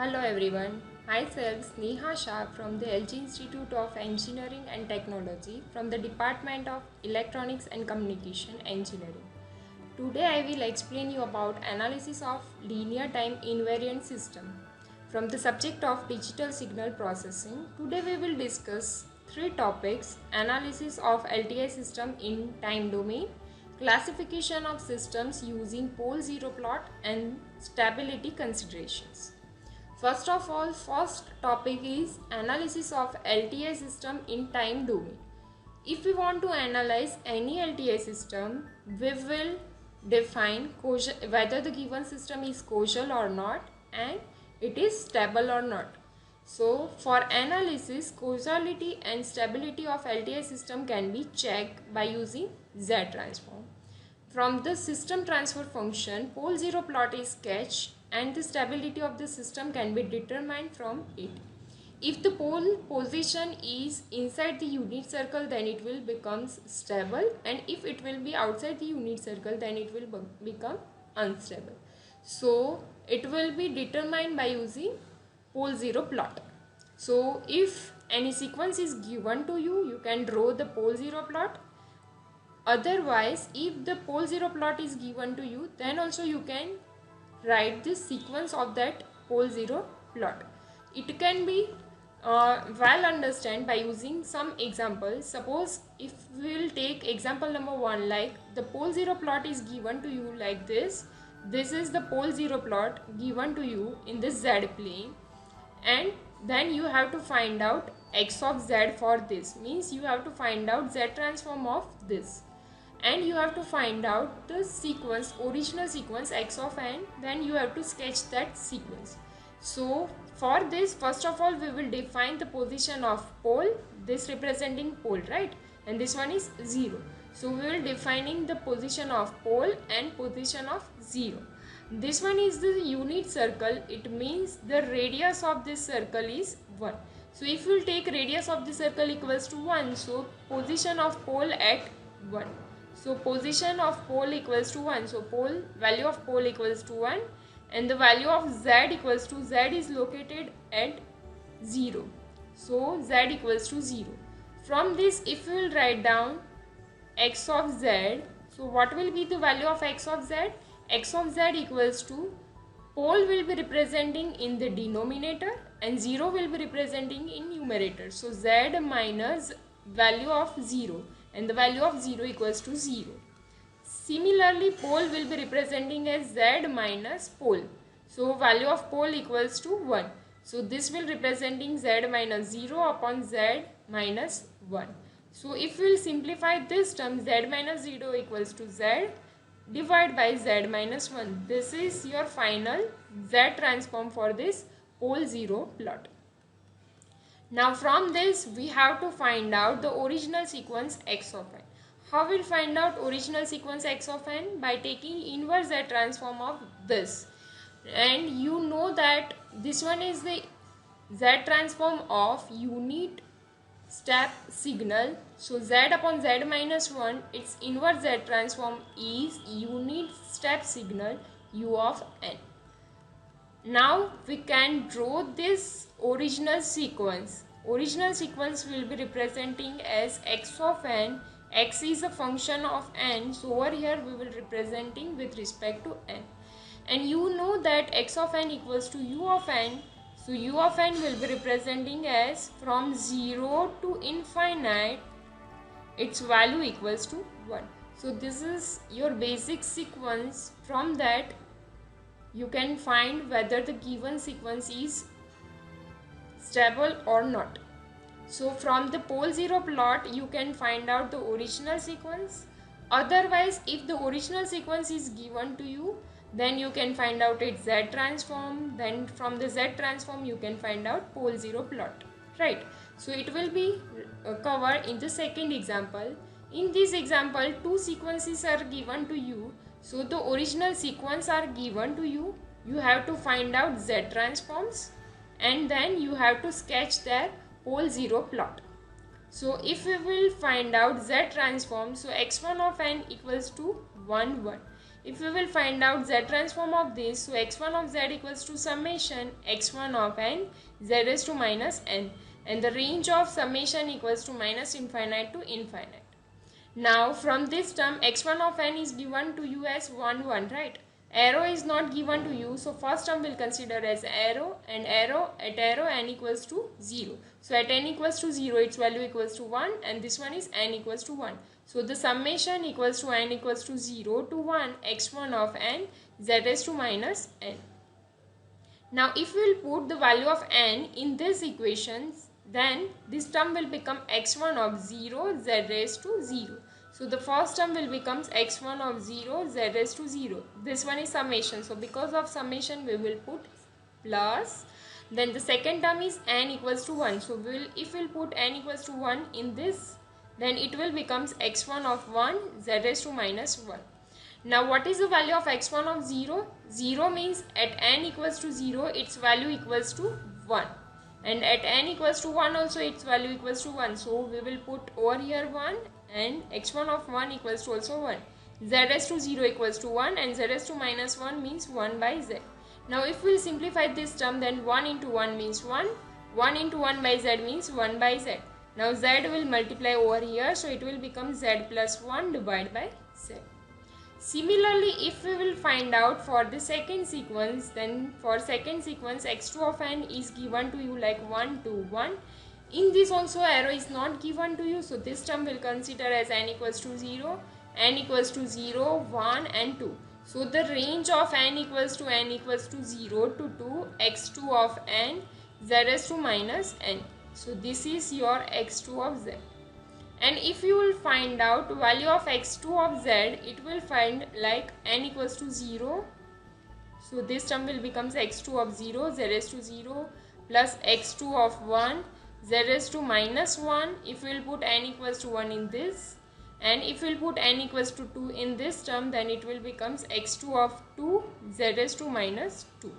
Hello everyone, myself Sneha Shah from the LG Institute of Engineering and Technology from the Department of Electronics and Communication Engineering. Today I will explain you about analysis of linear time invariant system. From the subject of digital signal processing, today we will discuss three topics: analysis of LTI system in time domain, classification of systems using pole zero plot, and stability considerations. First of all, first topic is analysis of LTI system in time domain. If we want to analyze any LTI system, we will define whether the given system is causal or not and it is stable or not. So for analysis, causality and stability of LTI system can be checked by using Z transform. From the system transfer function, pole zero plot is sketched and the stability of the system can be determined from it. If the pole position is inside the unit circle, then it will become stable, and if it will be outside the unit circle, then it will become unstable. So it will be determined by using pole zero plot. So if any sequence is given to you, you can draw the pole zero plot. Otherwise, if the pole zero plot is given to you, then also you can write the sequence of that pole zero plot. It can be well understand by using some examples. Suppose if we will take example number 1, like the pole zero plot is given to you like this. This is the pole zero plot given to you in the Z plane, and then you have to find out x of z for this. Means you have to find out Z transform of this, and you have to find out the sequence, original sequence x of n. Then you have to sketch that sequence. So for this, first of all we will define the position of pole, this representing pole, right, and this one is 0. So we will defining the position of pole and position of 0. This one is the unit circle, it means the radius of this circle is 1. So if we will take radius of the circle equals to 1, so position of pole at 1. So position of pole equals to 1. So pole, value of pole equals to 1, and the value of z equals to, z is located at 0. So z equals to 0. From this, if we will write down x of z, so what will be the value of x of z? X of z equals to, pole will be representing in the denominator and 0 will be representing in numerator. So z minus value of 0, and the value of 0 equals to 0. Similarly, pole will be representing as z minus pole. So value of pole equals to 1. So this will representing z minus 0 upon z minus 1. So if we will simplify this term, z minus 0 equals to z divided by z minus 1. This is your final Z transform for this pole zero plot. Now from this we have to find out the original sequence x of n. How will find out original sequence x of n? By taking inverse Z transform of this. And you know that this one is the Z transform of unit step signal. So z upon z minus 1, its inverse Z transform is unit step signal u of n. Now we can draw this original sequence. Original sequence will be representing as x of n. X is a function of n, so over here we will representing with respect to n. And you know that x of n equals to u of n. So u of n will be representing as from 0 to infinite, its value equals to 1. So this is your basic sequence. From that you can find whether the given sequence is stable or not. So from the pole zero plot you can find out the original sequence. Otherwise, if the original sequence is given to you, then you can find out its Z transform. Then from the Z transform you can find out pole zero plot, right? So it will be covered in the second example. In this example, two sequences are given to you. So the original sequence are given to you. You have to find out Z transforms, and then you have to sketch their pole zero plot. So if we will find out Z transform, so x1 of n equals to 1 1. if we will find out z transform of this, so x1 of z equals to summation x1 of n z raised to minus n, and the range of summation equals to minus infinite to infinite. Now from this term x1 of n is given to you as 1 1, right? Arrow is not given to you, so first term will consider as arrow, and at arrow n equals to 0. So at n equals to 0 its value equals to 1, and this one is n equals to 1. So the summation equals to n equals to 0 to 1 x1 of n z raised to minus n. Now if we will put the value of n in this equations, then this term will become x1 of 0 z raised to 0. So the first term will becomes x1 of 0 z raised to 0. This one is summation. So because of summation we will put plus. Then the second term is n equals to 1. So if we'll put n equals to 1 in this, then it will becomes x1 of 1 z raised to minus 1. Now what is the value of x1 of 0? 0 means at n equals to 0 its value equals to 1. And at n equals to 1 also its value equals to 1. So we will put over here 1, and x1 of 1 equals to also 1. Z raised to 0 equals to 1, and z raised to minus 1 means 1 by z. Now if we simplify this term, then 1 into 1 means 1. 1 into 1 by z means 1 by z. Now z will multiply over here, so it will become z plus 1 divided by z. Similarly, if we will find out for the second sequence, then for second sequence x2 of n is given to you like 1 2 1. In this also arrow is not given to you, so this term will consider as n equals to 0, n equals to 0, 1 and 2. So the range of n equals to 0 to 2 x2 of n z raised to minus n. So this is your x2 of z. And if you will find out value of x2 of z, it will find like n equals to 0. So this term will becomes x2 of 0 z raised to 0 plus x2 of 1 z raised to minus 1. If we will put n equals to 1 in this, and if we will put n equals to 2 in this term, then it will becomes x2 of 2 z raised to minus 2.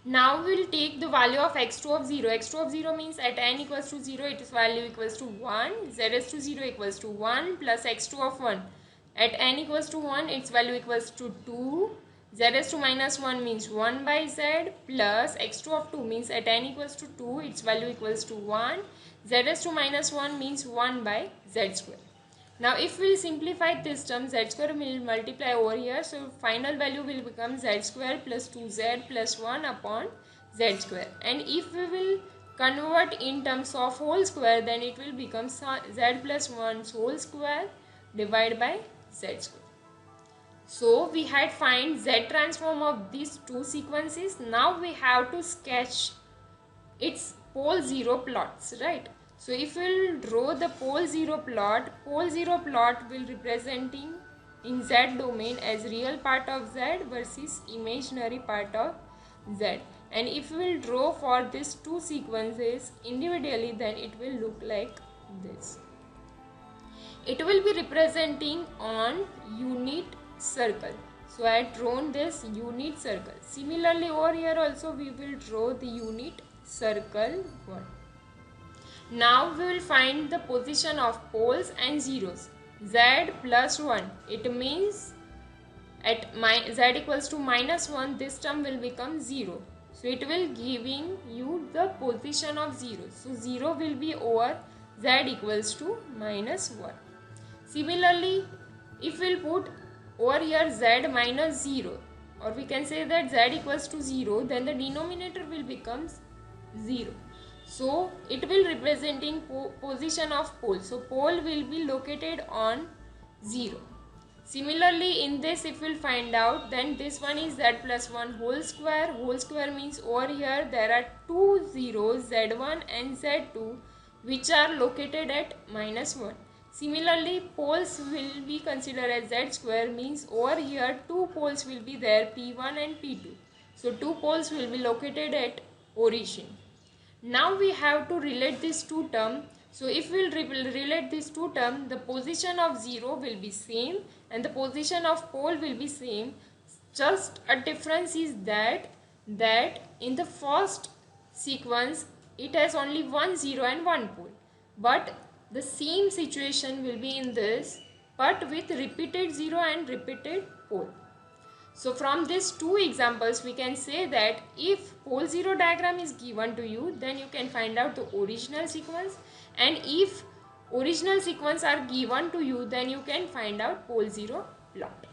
Now we will take the value of x2 of 0. x2 of 0 means at n equals to 0 its value equals to 1, z raised to 0 equals to 1 plus x2 of 1. At n equals to 1 its value equals to 2, z raised to minus 1 means 1 by z plus x2 of 2 means at n equals to 2 its value equals to 1, z raised to minus 1 means 1 by z square. Now if we simplify this term, z square will multiply over here, so final value will become z square plus 2z plus 1 upon z square. And if we will convert in terms of whole square, then it will become z plus 1 whole square divided by z square. So we had find z transform of these two sequences. Now we have to sketch its pole 0 plots, right? So if we will draw the pole 0 plot will representing in z domain as real part of z versus imaginary part of z. And if we will draw for these two sequences individually, then it will look like this. It will be representing on unit circle. So I had drawn this unit circle. Similarly over here also we will draw the unit circle 1. Now we will find the position of poles and zeros. Z plus 1, it means at z equals to minus 1 this term will become 0. So it will giving you the position of 0. So 0 will be over z equals to minus 1. Similarly, if we will put over here z minus 0, or we can say that z equals to 0, then the denominator will become 0. So it will representing position of pole. So pole will be located on 0. Similarly in this if we will find out, then this one is z plus 1 whole square. Whole square means over here there are two zeros z1 and z2 which are located at minus 1. Similarly poles will be considered as z square, means over here two poles will be there, P1 and P2. So two poles will be located at origin. Now we have to relate these two terms. So if we will relate these two terms, the position of 0 will be same and the position of pole will be same. Just a difference is that in the first sequence it has only one 0 and one pole. But the same situation will be in this, but with repeated 0 and repeated pole. So from these two examples we can say that if pole 0 diagram is given to you, then you can find out the original sequence, and if original sequence are given to you, then you can find out pole 0 plot.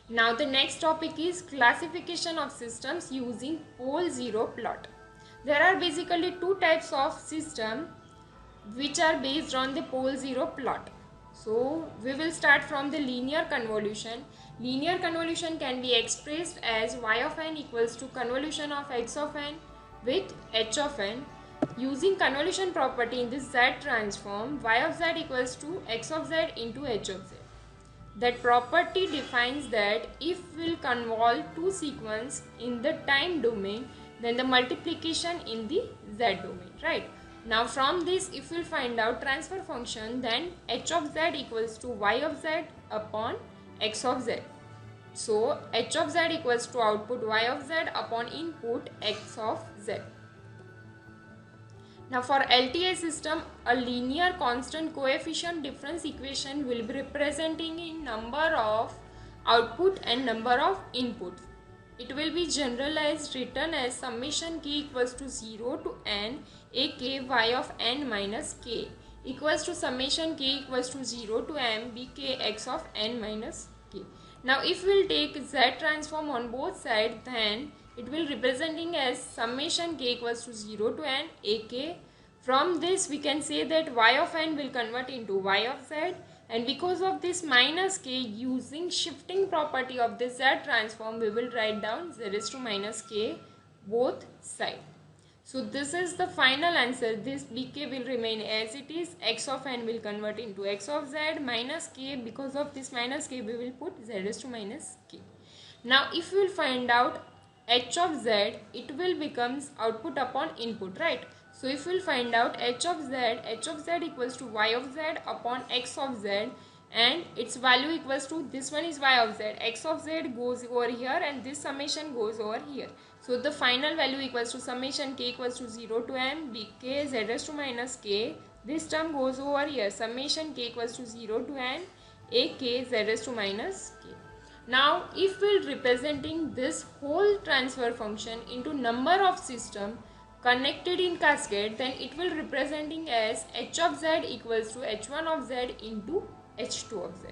Now the next topic is classification of systems using pole 0 plot. There are basically two types of system which are based on the pole 0 plot. So we will start from the linear convolution. Linear convolution can be expressed as y of n equals to convolution of x of n with h of n. Using convolution property in this Z transform, y of z equals to x of z into h of z. That property defines that if we'll convolve two sequence in the time domain, then the multiplication in the z domain, right? Now from this, if we'll find out transfer function, then h of z equals to y of z upon x of z. So h of z equals to output y of z upon input x of z. Now for LTI system, a linear constant coefficient difference equation will be representing in number of output and number of inputs. It will be generalized written as summation k equals to 0 to n ak y of n minus k equals to summation k equals to 0 to m bk x of n minus k. Now if we will take Z transform on both sides, then it will representing as summation k equals to 0 to n ak. From this we can say that y of n will convert into y of z, and because of this minus k, using shifting property of this Z transform, we will write down z raised to minus k both sides. So this is the final answer. This bk will remain as it is. X of n will convert into x of z minus k. Because of this minus k, we will put z raised to minus k. Now if we will find out h of z, it will becomes output upon input, right? So if we will find out h of z equals to y of z upon x of z, and its value equals to, this one is y of z, x of z goes over here and this summation goes over here. So the final value equals to summation k equals to 0 to m bk z raised to minus k. This term goes over here, summation k equals to 0 to n ak z raised to minus k. Now if we are representing this whole transfer function into number of system connected in cascade, then it will representing as h of z equals to h1 of z into h2 of z.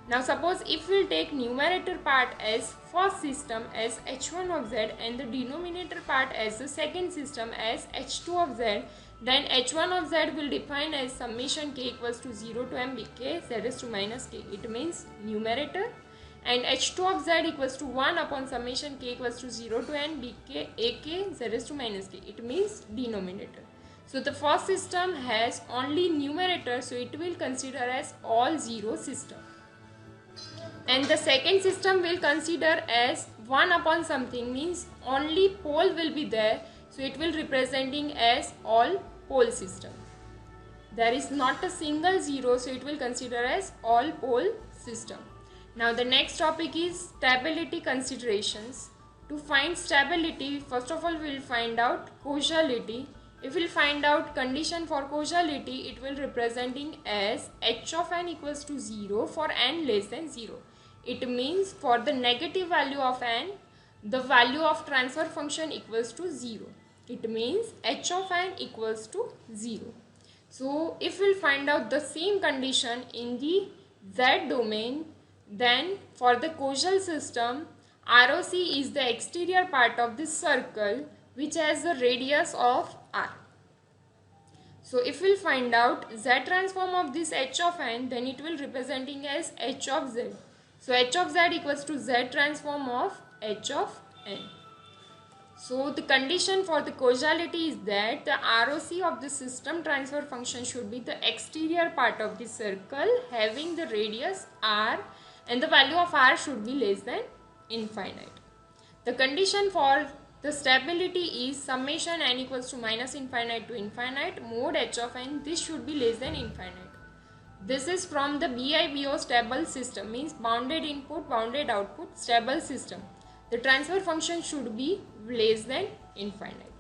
Now suppose if we will take numerator part as first system as h1 of z and the denominator part as the second system as h2 of z, then h1 of z will define as summation k equals to 0 to m bk z raised to minus k. It means numerator, and h2 of z equals to 1 upon summation k equals to 0 to n bk ak z raised to minus k. It means denominator. So the first system has only numerator, so it will consider as all zero system. And the second system will consider as 1 upon something, means only pole will be there, so it will representing as all pole system. There is not a single zero, so it will consider as all pole system. Now the next topic is stability considerations. To find stability, first of all we will find out causality. If we will find out condition for causality, it will representing as h of n equals to 0 for n less than 0. It means for the negative value of n, the value of transfer function equals to 0. It means h of n equals to 0. So if we will find out the same condition in the z domain, then for the causal system, ROC is the exterior part of this circle which has the radius of r. So if we will find out z transform of this h of n, then it will representing as h of z. So h of z equals to z transform of h of n. So the condition for the causality is that the ROC of the system transfer function should be the exterior part of the circle having the radius r, and the value of r should be less than infinite. The condition for the stability is summation n equals to minus infinite to infinite mod h of n. This should be less than infinite. This is from the BIBO stable system, means bounded input, bounded output, stable system. The transfer function should be less than infinite.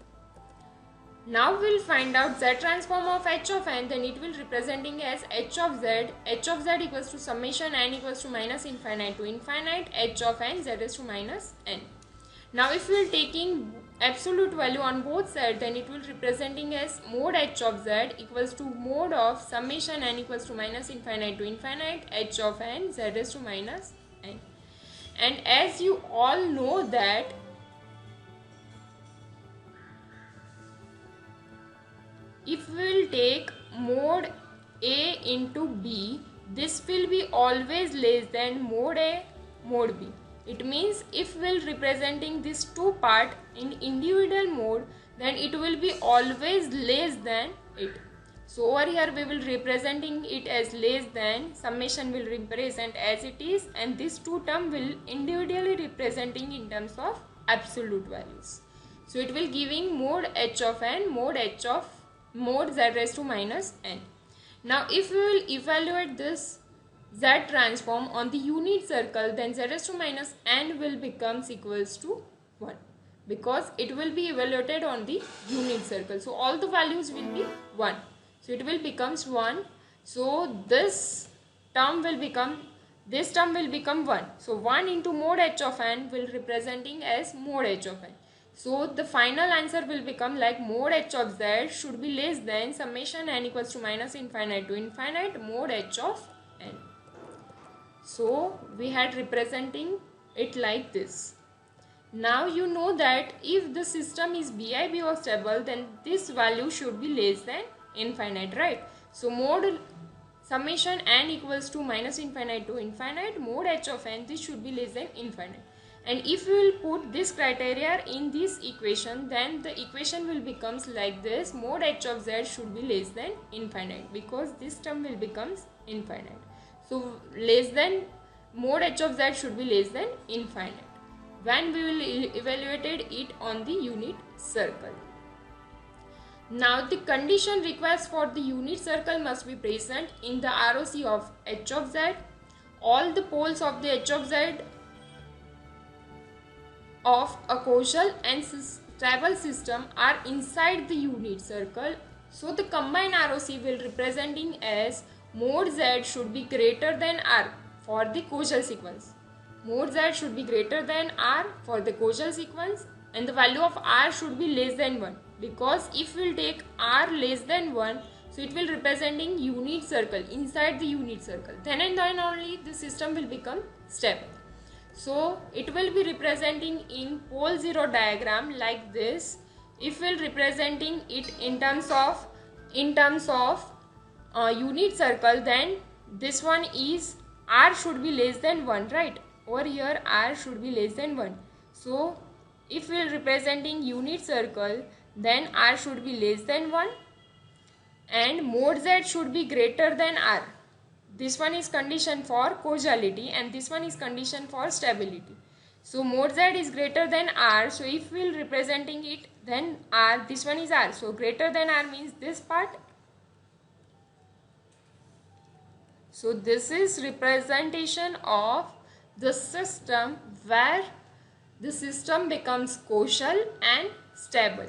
Now we'll find out z transform of h of n, then it will representing as h of z equals to summation n equals to minus infinite to infinite h of n z is to minus n. Now if we are taking absolute value on both sides, then it will representing as mod h of z equals to mod of summation n equals to minus infinite to infinite h of n z is to minus n. And as you all know that if we will take mod a into b, this will be always less than mod a mod b. It means if we will representing these two part in individual mode, then it will be always less than it. So over here we will representing it as less than, summation will represent as it is, and these two term will individually representing in terms of absolute values. So it will giving mod h of n, mod z raised to minus n. Now if we will evaluate this z transform on the unit circle, then z raised to minus n will becomes equals to 1, because it will be evaluated on the unit circle. So all the values will be 1. So it will becomes 1. So this term will become 1. So 1 into mod h of n will representing as mod h of n. So the final answer will become like mod h of z should be less than summation n equals to minus infinite to infinite mod h of n. So we had representing it like this. Now you know that if the system is BIBO stable, then this value should be less than infinite, right? So mod summation n equals to minus infinite to infinite mod h of n, this should be less than infinite. And if we will put this criteria in this equation, then the equation will becomes like this: mod h of z should be less than infinite, because this term will becomes infinite. So less than, mod h of z should be less than infinite when we will evaluate it on the unit circle. Now the condition requires for the unit circle must be present in the ROC of h of z. All the poles of the h of z of a causal and stable system are inside the unit circle. So the combined ROC will representing as mod z should be greater than r for the causal sequence. Mod z should be greater than r for the causal sequence, and the value of r should be less than 1, because if we will take r less than 1, so it will representing unit circle, inside the unit circle. Then and then only the system will become stable. So it will be representing in pole 0 diagram like this. If we will representing it in terms of unit circle, then this one is r should be less than 1, right? Over here r should be less than 1. So if we are representing unit circle, then r should be less than 1 and mod z should be greater than r. This one is condition for causality and this one is condition for stability. So mod z is greater than r. So if we will representing it, then r, this one is r. So greater than r means this part. So this is representation of the system where the system becomes causal and stable.